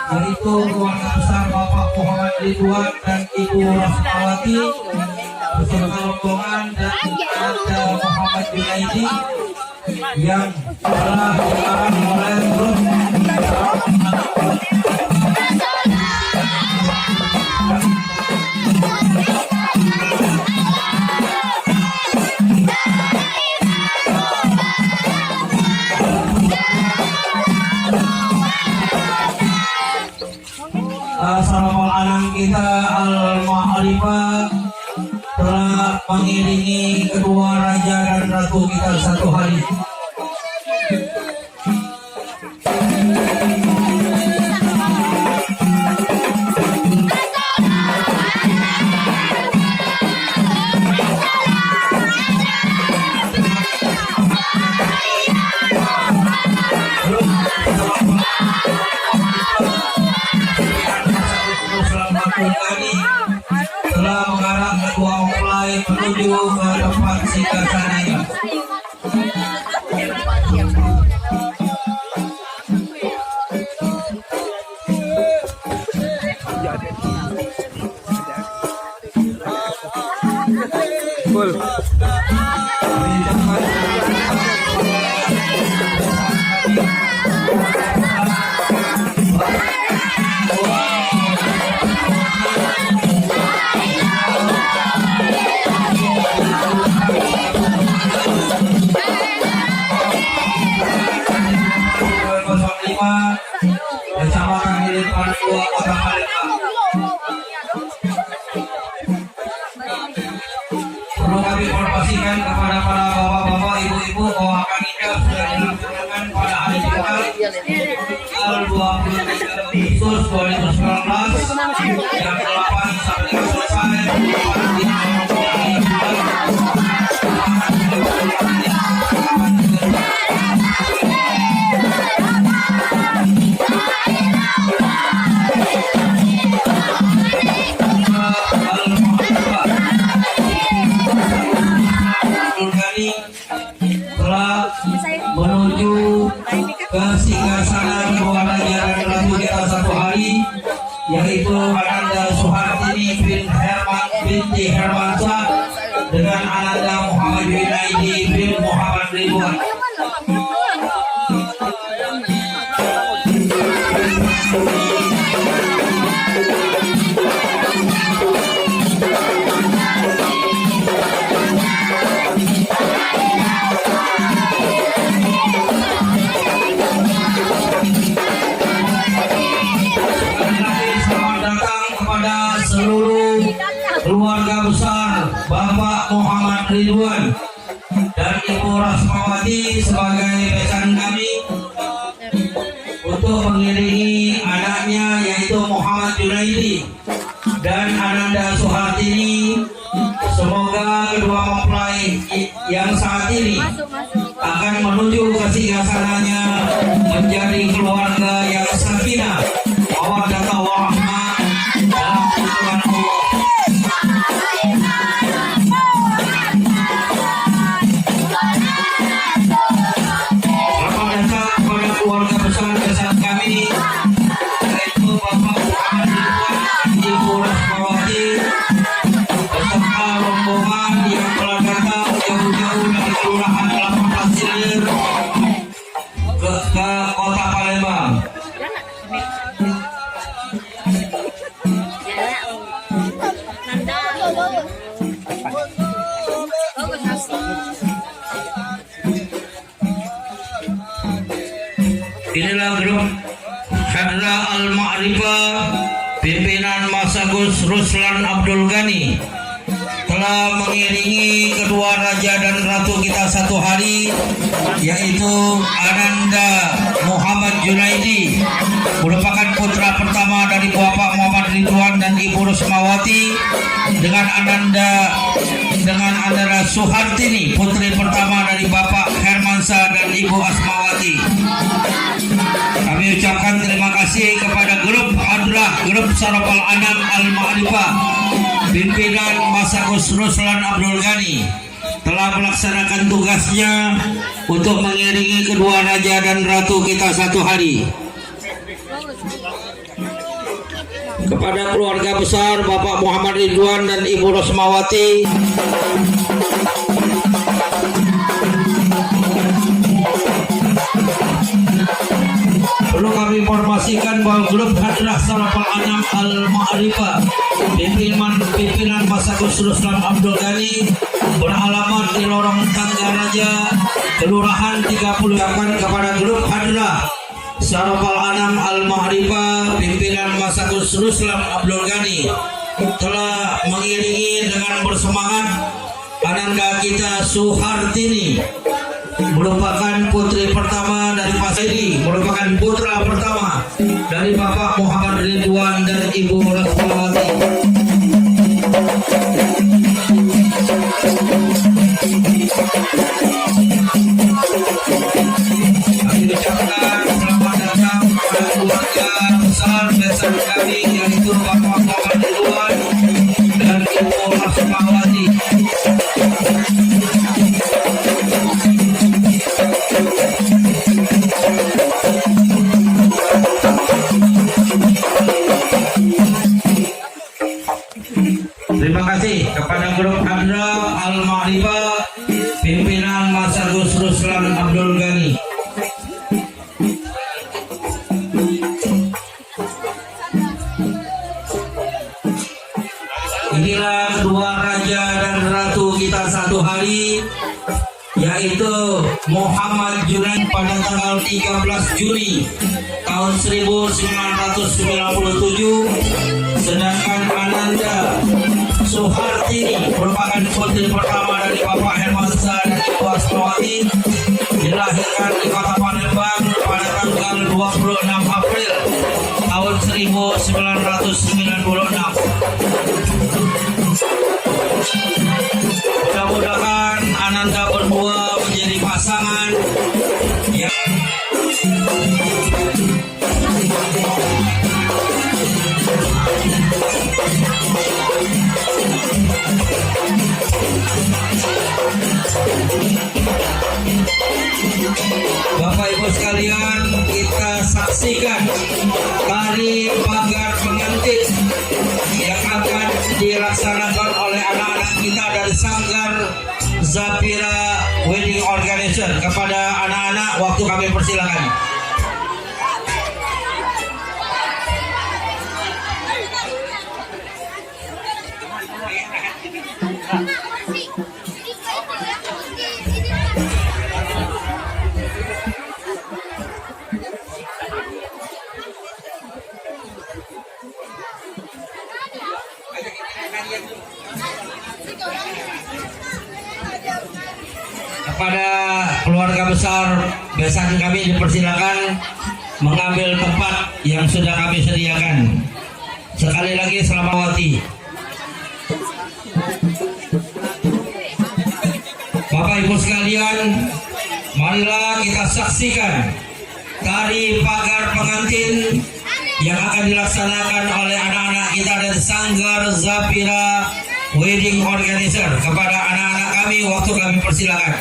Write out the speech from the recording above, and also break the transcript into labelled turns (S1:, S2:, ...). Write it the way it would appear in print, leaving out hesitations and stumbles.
S1: yaitu keluarga besar Bapak Muhammad Ridwan dan Ibu Rasmawati beserta rombongan dan ada Muhammad Junaidi yang telah diarahkan oleh grup Salamal alam kita Al-Ma'rifah telah mengiringi kedua raja dan ratu kita satu hari. Telah mengarah kedua mempelai menuju ke tempat singgasananya. Bersama kami di depan dua kota Palembang. Perlu kami informasikan kepada para bapak-bapak, ibu-ibu bahwa panitia sudah dilaksanakan pada hari Jumat tanggal 23 Agustus 2019 jam 8 sampai selesai. Telah menuju ke singgasana dua raja dan ratu kita satu hari, yaitu Ananda Suhartini binti Hermansyah dengan Ananda Muhammad Junaidi bin Muhammad Ridwan. Seluruh keluarga besar Bapak Muhammad Ridwan dan Ibu Rasmawati sebagai besan kami untuk mengiringi anaknya yaitu Muhammad Junaidi dan Ananda Suhartini. Semoga kedua mempelai yang saat ini akan menuju ke singgasananya menjadi keluarga yang sakinah, mawaddah warahmah dalam lindungan Allah. Selamat datang kepada keluarga besar besan kami yaitu Bapak Muhammad Ridwan, Ibu Rasmawati beserta rombongan yang telah datang jauh-jauh dari kelurahan 18 Silir ke kota Palembang. Inilah grup Hadra Al-Ma'rifah pimpinan Mas Agus Ruslan Abdul Ghani telah telah mengiringi kedua raja dan ratu kita satu hari, yaitu Ananda Muhammad Junaidi, merupakan putra pertama dari Bapak Muhammad Ridwan dan Ibu Rusmawati, dengan Ananda Suhartini, putri pertama dari Bapak Hermansa dan Ibu Asmawati. Kami ucapkan terima kasih kepada grup Hadrah, grup Sarafal Anam Al-Ma'rifah, pimpinan Masakus Ruslan Abdul Ghani, telah melaksanakan tugasnya untuk mengiringi kedua raja dan ratu kita satu hari. Kepada keluarga besar Bapak Muhammad Ridwan dan Ibu Rusmawati, perlu kami informasikan bahwa grup Hadrah Sarafal Anam Al-Ma'rifah, pimpinan Masakus Ruslan Abdul Ghani, beralamat di Lorong Tangga Raja, Kelurahan 30. Kepada grup Hadrah Sarafal Anam Al-Ma'rifah, pimpinan Masakus Ruslan Abdul Ghani, telah mengiringi dengan bersemangat Ananda kita Suhartini, merupakan putri pertama dari Pak Saidi, merupakan putra pertama dari Bapak Muhammad Ridwan dan Ibu Rusmawati. Kami ucapkan selamat datang kepada keluarga besar besan kami, yaitu Bapak Muhammad Ridwan dan Ibu Rusmawati. Terima kasih kepada grup Hadrah Al-Ma'rifah, pimpinan Masakus Ruslan Abdul Ghani. Inilah kedua raja dan ratu kita satu hari, yaitu Muhammad Junaid pada tanggal 13 Juni tahun 1997, sedangkan Ananda Suhartini merupakan putri pertama dari Bapak Hermansa dan Ibu Asmawati, dilahirkan di Kota Palembang pada tanggal 26 April tahun 1996. Mudah-mudahan Ananda berdua menjadi pasangan yang Bapak Ibu sekalian, kita saksikan tari pagar pengantin yang akan dilaksanakan oleh anak-anak kita dari Sanggar Zapira Wedding Organizer. Kepada anak-anak, waktu kami persilakan. Kepada keluarga besar besan kami dipersilakan mengambil tempat yang sudah kami sediakan. Sekali lagi selamat wati. Bapak Ibu sekalian, marilah kita saksikan tari pagar pengantin yang akan dilaksanakan oleh anak-anak kita dari Sanggar Zapira Wedding Organizer. Kepada anak-anak kami, waktu kami persilakan.